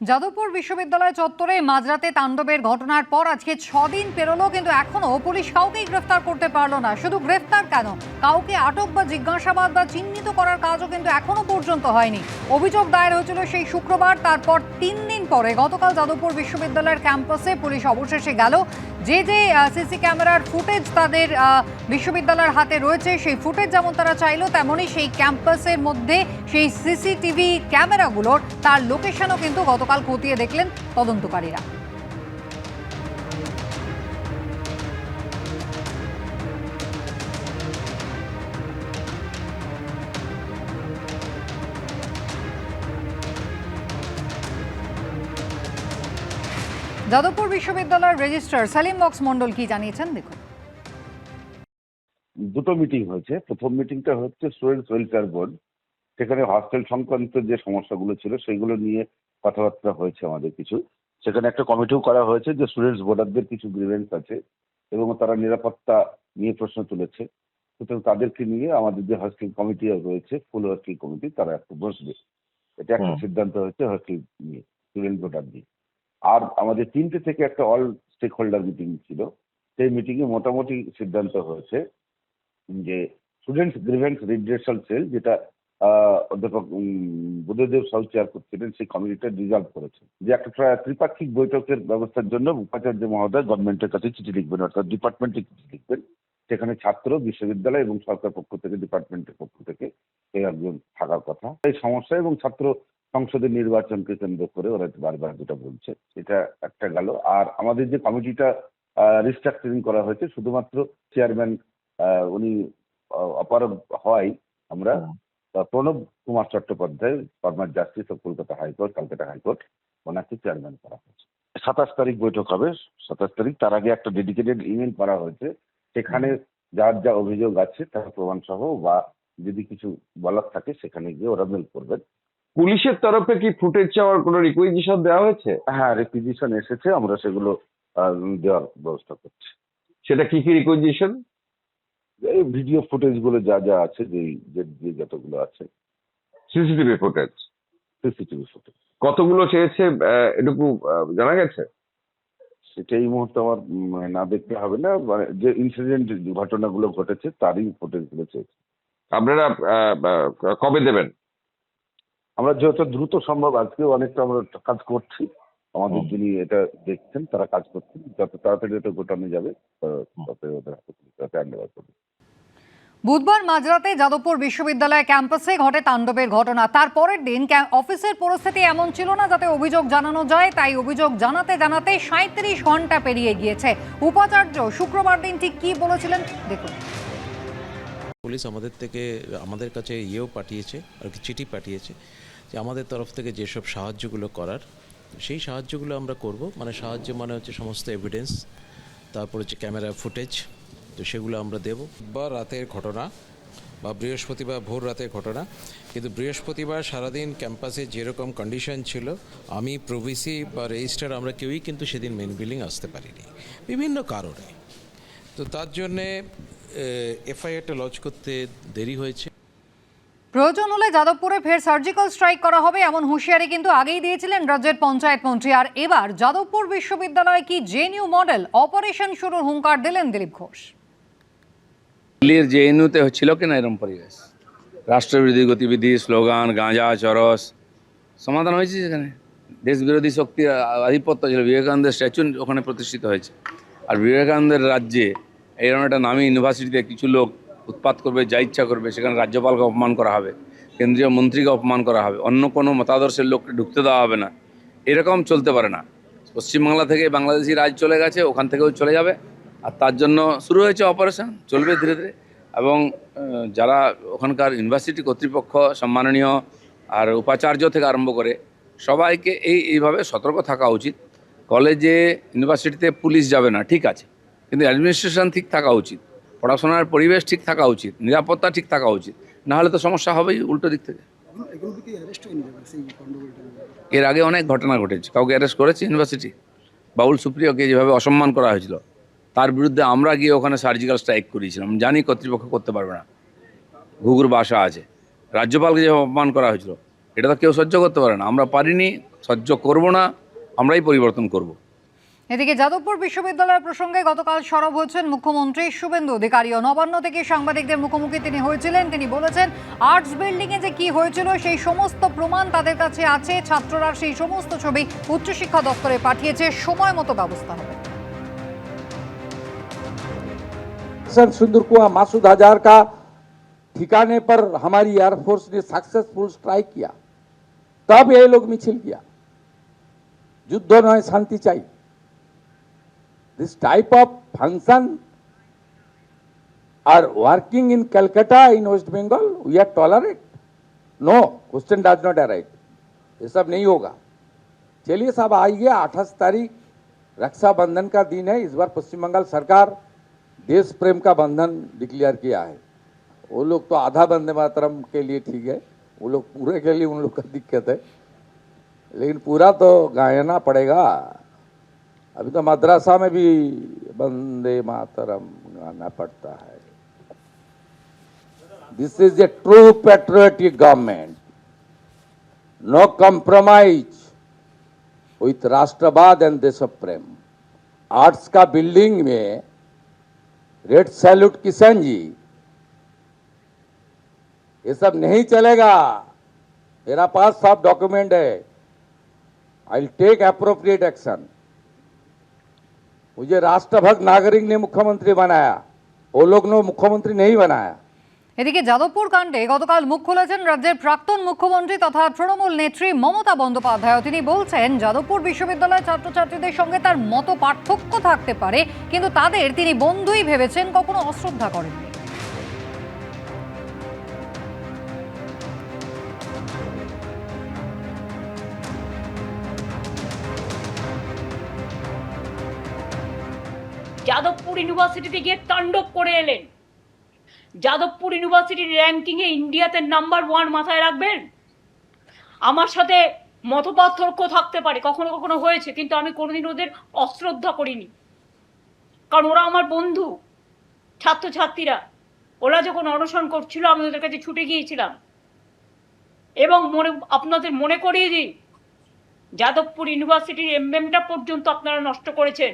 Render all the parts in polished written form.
যাদবপুর বিশ্ববিদ্যালয় চত্বরে মাঝরাতে তাণ্ডবের ঘটনার পর আজকে 6 দিন পেরোলো, কিন্তু এখনো পুলিশ কাউকেই গ্রেফতার করতে পারলো না। শুধু গ্রেফতার কেন, কাউকে আটক বা জিজ্ঞাসাবাদ বা চিহ্নিত করার কাজও কিন্তু এখনো পর্যন্ত হয়নি। অভিযোগ দায়ের হয়েছিল সেই শুক্রবার, তারপর 3 দিন পরে গতকাল যাদবপুর বিশ্ববিদ্যালয়ের ক্যাম্পাসে পুলিশ অবশেষে গেল। যে সিসি ক্যামেরার ফুটেজ তাদের বিশ্ববিদ্যালয়ের হাতে রয়েছে, সেই ফুটেজ যেমন তারা চাইলো, তেমনই সেই ক্যাম্পাসের মধ্যে সেই সিসিটিভি ক্যামেরাগুলোর তার লোকেশনও কিন্তু গতকাল খতিয়ে দেখলেন তদন্তকারীরা। যাদবপুর বিশ্ববিদ্যালয়ের রেজিস্ট্রার সালিম বক্স মন্ডল কি জানিয়েছেন দেখুন। দুটো মিটিং হয়েছে। প্রথম মিটিংটা হচ্ছে স্টুডেন্টস ওয়েলফেয়ার বোর্ড, সেখানে হস্টেল সংক্রান্ত যে সমস্যাগুলো ছিল সেগুলো নিয়ে কথাবার্তা হয়েছে আমাদের কিছু। সেখানে একটা কমিটিও করা হয়েছে যে স্টুডেন্টস বোর্ডারদের কিছু গ্রিভেন্স আছে এবং তারা নিরাপত্তা নিয়ে প্রশ্ন তুলেছে, সুতরাং তাদেরকে নিয়ে আমাদের যে হস্টেল কমিটি রয়েছে, ফুল হস্টেল কমিটি, তারা একটু বসবে। এটা একটা সিদ্ধান্ত হয়েছে হস্টেল নিয়ে, স্টুডেন্ট ভোটার নিয়ে। আর আমাদের 3টে থেকে একটা অল স্টেক হোল্ডার মিটিং ছিল। সেই মিটিংয়ে মোটামুটি সিদ্ধান্ত হয়েছে যে স্টুডেন্টস গ্রিভেন্স রিড্রেসাল সেল, যেটা অধ্যাপক বুদ্ধদেব সাউ চেয়ার করছিলেন, সেই কমিটিটা রিজলভ করেছে যে একটা ত্রিপাক্ষিক বৈঠকের ব্যবস্থার জন্য উপাচার্য মহোদয় গভর্নমেন্টের কাছে চিঠি লিখবেন, অর্থাৎ ডিপার্টমেন্টে চিঠি লিখবেন। সেখানে ছাত্র, বিশ্ববিদ্যালয় এবং সরকার পক্ষ থেকে, ডিপার্টমেন্টের পক্ষ থেকে একজন থাকার কথা। এই সমস্যা এবং ছাত্র সংসদের নির্বাচনকে কেন্দ্র করে ওরা বারবার যেটা বলছে, এটা একটা গেল। আর আমাদের যে কমিটিটা রিস্ট্রাকচারিং করা হয়েছে, শুধুমাত্র চেয়ারম্যান উনি অপারগ হয়, আমরা Pranab Kumar Chattopadhyay, former justice of Kolkata high court, Calcutta high court, ওনাকে চেয়ারম্যান করা হয়েছে। 27 তারিখ বৈঠক হবে। 27 তারিখ, তার আগে একটা ডেডিকেটেড ইমেল করা হয়েছে, সেখানে যার যা অভিযোগ আছে তার প্রমাণ সহ বা যদি কিছু বলার থাকে সেখানে গিয়ে ওরা মেল করবেন। পুলিশের তরফে কি ফুটেজ চাওয়ার কোনো রিকুইজিশন দেওয়া হয়েছে? হ্যাঁ, রিকুইজিশন এসেছে, আমরা সেগুলো দেওয়ার ব্যবস্থা করছি। সেটা কি কি রিকুইজিশন? এই ভিডিও ফুটেজ গুলো যা যা আছে, যে যতগুলো আছে, সিসিটিভি ফুটেজ, সিসিটিভি ফুটেজ। কতগুলো চেয়েছে এটুকু জানা গেছে? সেটা এই মুহূর্তে আমার না দেখতে হবে না, মানে যে ইনসিডেন্ট ঘটনাগুলো ঘটেছে তারই ফুটেজ গুলো চেয়েছে। আপনারা কবে দেবেন? আমরা যত দ্রুত সম্ভব, আজকেও অনেকটা আমরা কাজ করছি, আমাদের যিনি এটা দেখছেন তারা কাজ করছেন, যত তাড়াতাড়ি এটা গোটানো যাবে তত ওদের হাতে হ্যান্ডওভার করবে। বুধবার মাঝরাতে যাদবপুর বিশ্ববিদ্যালয় ক্যাম্পাসে ঘটে তাণ্ডবের ঘটনা। তার পরের দিন অফিসের পরিস্থিতি এমন ছিল না যাতে অভিযোগ জানানো যায়, তাই অভিযোগ জানাতে জানাতে 37 ঘন্টা পেরিয়ে গিয়েছে। উপাচার্য শুক্রবার দিন ঠিক কি বলেছিলেন দেখুন। পুলিশ আমাদের কাছে পাঠিয়েছে আর কি, চিঠি পাঠিয়েছে যে আমাদের তরফ থেকে যেসব সাহায্যগুলো করার সেই সাহায্যগুলো আমরা করব। মানে সাহায্য মানে হচ্ছে সমস্ত এভিডেন্স, তারপর হচ্ছে ক্যামেরা ফুটেজ, তো সেগুলো আমরা দেব। বা রাতের ঘটনা বা বৃহস্পতিবার ভোর রাতের ঘটনা, কিন্তু বৃহস্পতিবার সারাদিন ক্যাম্পাসে যেরকম কন্ডিশন ছিল, আমি প্রভিসি বা রেজিস্ট্রার আমরা কেউই কিন্তু সেদিন মেন বিল্ডিং আসতে পারিনি বিভিন্ন কারণে। তো তার জন্যে এফআইআরটা লঞ্চ করতে দেরি হয়েছে। প্রয়োজন হলে যাদবপুরে ফের সার্জিক্যাল স্ট্রাইক করা হবে, এমন হুঁশিয়ারি কিন্তু আগেই দিয়েছিলেন রাজ্যের পঞ্চায়েত মন্ত্রী। আর এবার যাদবপুর বিশ্ববিদ্যালয় কি জেএনইউ মডেল, অপারেশন শুরুর হুঙ্কার দিলেন দিলীপ ঘোষ। দিল্লির জেএনইউতে হচ্ছিল কিনা এরকম পরিবেশ, রাষ্ট্রবিরোধী গতিবিধি, স্লোগান, গাঁজা, চরস, সমাধান হয়েছে সেখানে। দেশ বিরোধী শক্তির আধিপত্য ছিল। বিবেকানন্দের স্ট্যাচু ওখানে প্রতিষ্ঠিত হয়েছে। আর বিবেকানন্দের রাজ্যে এইরকম একটা নামী ইউনিভার্সিটিতে কিছু লোক উৎপাত করবে, যা ইচ্ছা করবে, সেখানে রাজ্যপালকে অপমান করা হবে, কেন্দ্রীয় মন্ত্রীকে অপমান করা হবে, অন্য কোনো মতাদর্শের লোককে ঢুকতে দেওয়া হবে না। এরকম চলতে পারে না। পশ্চিমবাংলা থেকে বাংলাদেশি রাজ চলে গেছে, ওখান থেকেও চলে যাবে। আর তার জন্য শুরু হয়েছে অপারেশন, চলবে ধীরে ধীরে। এবং যারা ওখানকার ইউনিভার্সিটি কর্তৃপক্ষ, সম্মাননীয় আর উপাচার্য থেকে আরম্ভ করে সবাইকে এইভাবে সতর্ক থাকা উচিত। কলেজে, ইউনিভার্সিটিতে পুলিশ যাবে না, ঠিক আছে, কিন্তু অ্যাডমিনিস্ট্রেশন ঠিক থাকা উচিত, পড়াশোনার পরিবেশ ঠিক থাকা উচিত, নিরাপত্তা ঠিক থাকা উচিত, নাহলে তো সমস্যা হবেই উল্টো দিক থেকে। এর আগে অনেক ঘটনা ঘটেছে, কাউকে অ্যারেস্ট করেছে ইউনিভার্সিটি। বাউল সুপ্রিয়কে যেভাবে অসম্মান করা হয়েছিল, তার বিরুদ্ধে আমরা গিয়ে ওখানে সার্জিক্যাল স্ট্রাইক করিয়েছিলাম। জানি কর্তৃপক্ষ করতে পারবে না, ঘুঘুর বাসা আছে। রাজ্যপালকে যেভাবে অপমান করা হয়েছিল, এটা তো কেউ সহ্য করতে পারে না। আমরা পারিনি, সহ্য করব না, আমরাই পরিবর্তন করব। এদিকে যাদবপুর বিশ্ববিদ্যালয়ের প্রসঙ্গে গতকাল সরব হয়েছেন মুখ্যমন্ত্রী শুভেন্দু অধিকারী। নবান্ন থেকে সাংবাদিকদের মুখোমুখি তিনি হয়েছিলেন। তিনি বলেছেন, আর্টস বিল্ডিংয়ে যে কি হয়েছিল সেই সমস্ত প্রমাণ তাদের কাছে আছে। ছাত্ররা সেই সমস্ত ছবি উচ্চশিক্ষা দপ্তরে পাঠিয়েছে, সময় মতো ব্যবস্থা হবে। सुंदर कुआ मासूद हजार का ठिकाने पर हमारी एयरफोर्स ने सक्सेसफुल स्ट्राइक किया, तब ये लोग मिছিল किया। युद्ध नয় शांति चाहिए। This type of function are working in Calcutta, in West Bengal, we are tolerate? No, question does not arise. ये सब नहीं होगा। चलिए साहब, आइए 28 तारीख रक्षाबंधन का दिन है। इस बार पश्चिम बंगाल सरकार देश प्रेम का बंधन डिक्लेयर किया है। वो लोग तो आधा वंदे मातरम के लिए ठीक है, वो लोग पूरे के लिए उन लोग का दिक्कत है, लेकिन पूरा तो गायना पड़ेगा। अभी तो मद्रासा में भी वंदे मातरम गाना पड़ता है। This is a true patriotic government, no compromise with राष्ट्रवाद एंड देश प्रेम। आर्ट्स का बिल्डिंग में रेड सैल्यूट किशन जी, ये सब नहीं चलेगा। मेरा पास सब डॉक्यूमेंट है, I will take appropriate action. मुझे राष्ट्रभक्त नागरिक ने मुख्यमंत्री बनाया, वो लोग ने मुख्यमंत्री नहीं बनाया। এদিকে যাদবপুর কাণ্ডে গতকাল মুখ খুলেছেন রাজ্যের প্রাক্তন মুখ্যমন্ত্রী তথা তৃণমূল নেত্রী মমতা বন্দ্যোপাধ্যায়। তিনি বলছেন, যাদবপুর বিশ্ববিদ্যালয়ের ছাত্রছাত্রীদের সঙ্গে তার মত পার্থক্য থাকতে পারে, কিন্তু তাদের তিনি বন্ধুই ভেবেছেন, কখনো অশ্রদ্ধা করেননি। যাদবপুর ইউনিভার্সিটিতে গিয়ে তাণ্ডব করে এলেন। যাদবপুর ইউনিভার্সিটির র্যাঙ্কিংয়ে ইন্ডিয়াতে নাম্বার 1 মাথায় রাখবেন। আমার সাথে মতপার্থক্য থাকতে পারে, কখনো কখনো হয়েছে, কিন্তু আমি কোনোদিন ওদের অশ্রদ্ধা করিনি, কারণ ওরা আমার বন্ধু। ছাত্রছাত্রীরা ওরা যখন অনশন করছিল, আমি ওদের কাছে ছুটে গিয়েছিলাম। এবং আপনাদের মনে করিয়ে দিই, যাদবপুর ইউনিভার্সিটির এমএমটা পর্যন্ত আপনারা নষ্ট করেছেন,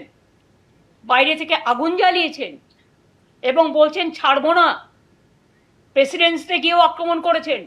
বাইরে থেকে আগুন জ্বালিয়েছেন এবং বলছেন ছাড়বো না। প্রেসিডেন্সিতে গিয়েও আক্রমণ করেছেন।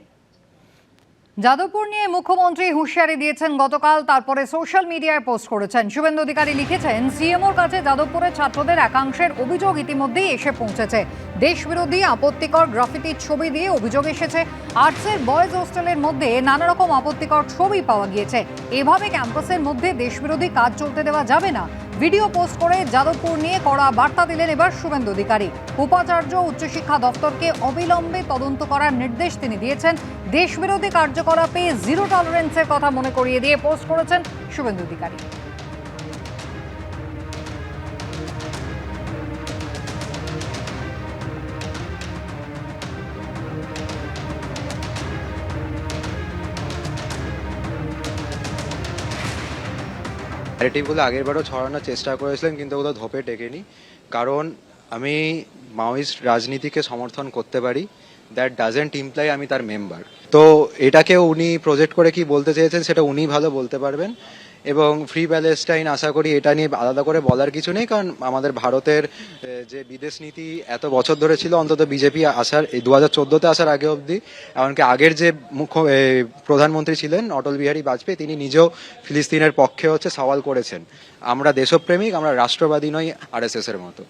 যাদবপুর নিয়ে মুখ্যমন্ত্রী হুঁশিয়ারি দিয়েছেন গতকাল, তারপরে সোশ্যাল মিডিয়ায় পোস্ট করেছেন। শুভেন্দু অধিকারী লিখেছেন, সিএমওর কাছে যাদবপুরের ছাত্রদের একাংশের অভিযোগ ইতিমধ্যেই এসে পৌঁছেছে। দেশবিরোধী আপত্তিকর গ্রাফিতির ছবি দিয়ে অভিযোগ এসেছে। আর্টসের বয়েজ হোস্টেলের মধ্যে নানা রকম আপত্তিকর ছবি পাওয়া গিয়েছে। এভাবে ক্যাম্পাসের মধ্যে দেশবিরোধী কাজ চলতে দেওয়া যাবে না। ভিডিও পোস্ট করে যাদবপুর নিয়ে কড়া বার্তা দিলেন এবার শুভেন্দু অধিকারী। উপাচার্য উচ্চশিক্ষা দপ্তরকে অবিলম্বে তদন্ত করার নির্দেশ তিনি দিয়েছেন। দেশবিরোধী কার্যকলাপে জিরো টলারেন্সের কথা মনে করিয়ে দিয়ে পোস্ট করেছেন শুভেন্দু অধিকারী। ন্যারেটিভগুলো আগেরবারও ছড়ানোর চেষ্টা করেছিলেন, কিন্তু ওগুলো ধোপে টেকেনি। কারণ আমি মাওয়িস্ট রাজনীতিকে সমর্থন করতে পারি, দ্যাট ডাজেন্ট ইমপ্লাই আমি তার মেম্বার। তো এটাকে উনি প্রজেক্ট করে কি বলতে চেয়েছেন সেটা উনি ভালো বলতে পারবেন। এবং ফ্রি প্যালেস্টাইন আশা করি এটা নিয়ে আলাদা করে বলার কিছু নেই, কারণ আমাদের ভারতের যে বিদেশ নীতি এত বছর ধরে ছিল, অন্তত বিজেপি আসার এই 2014-তে আসার আগে অবধি, এমনকি আগের যে প্রধানমন্ত্রী ছিলেন অটল বিহারী বাজপেয়ী, তিনি নিজেও ফিলিস্তিনের পক্ষে সওয়াল করেছেন। আমরা দেশপ্রেমিক, আমরা রাষ্ট্রবাদী নই আরএসএস এর মতো।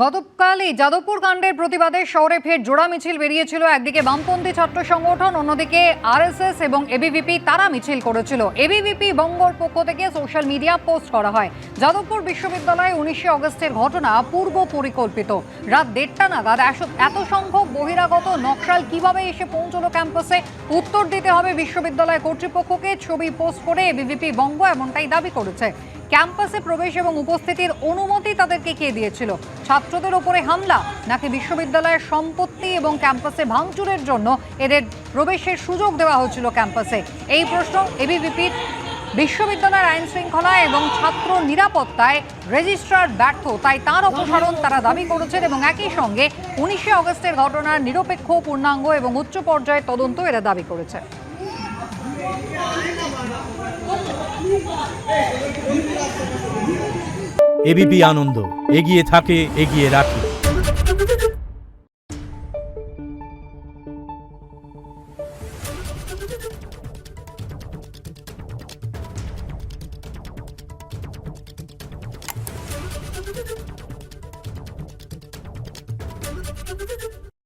গতকালই যাদবপুর কাণ্ডের প্রতিবাদে শহরে ফের জোড়া মিছিল বেরিয়েছিল। একদিকে বামপন্থী ছাত্র সংগঠন, অন্যদিকে আরএসএস এবং এবিভিপি তারা মিছিল করেছিল। এবিভিপি বঙ্গর পক্ষ থেকে সোশ্যাল মিডিয়া পোস্ট করা হয়, যাদবপুর বিশ্ববিদ্যালয়ে 19শে অগস্টের ঘটনা পূর্ব পরিকল্পিত। রাত 1:30 নাগাদ এত সংখ্যক বহিরাগত নকশাল কিভাবে এসে পৌঁছলো ক্যাম্পাসে, উত্তর দিতে হবে বিশ্ববিদ্যালয় কর্তৃপক্ষকে। ছবি পোস্ট করে এবিভিপি বঙ্গ এমনটাই দাবি করেছে। ক্যাম্পাসে প্রবেশ এবং উপস্থিতির অনুমতি তাদেরকে কে দিয়েছিল? ছাত্রদের উপরে হামলা, নাকি বিশ্ববিদ্যালয়ের সম্পত্তি এবং ক্যাম্পাসে ভাঙচুরের জন্য এদের প্রবেশের সুযোগ দেওয়া হয়েছিল ক্যাম্পাসে? এই প্রশ্ন এবিভিপির। বিশ্ববিদ্যালয়ের আইন শৃঙ্খলা এবং ছাত্র নিরাপত্তায় রেজিস্ট্রার ব্যর্থ, তাই তার অপসারণ তারা দাবি করেছেন। এবং একই সঙ্গে 19শে অগস্টের ঘটনার নিরপেক্ষ, পূর্ণাঙ্গ এবং উচ্চ পর্যায়ের তদন্ত এরা দাবি করেছে। এবিপি আনন্দ, এগিয়ে থাকে, এগিয়ে রাখে।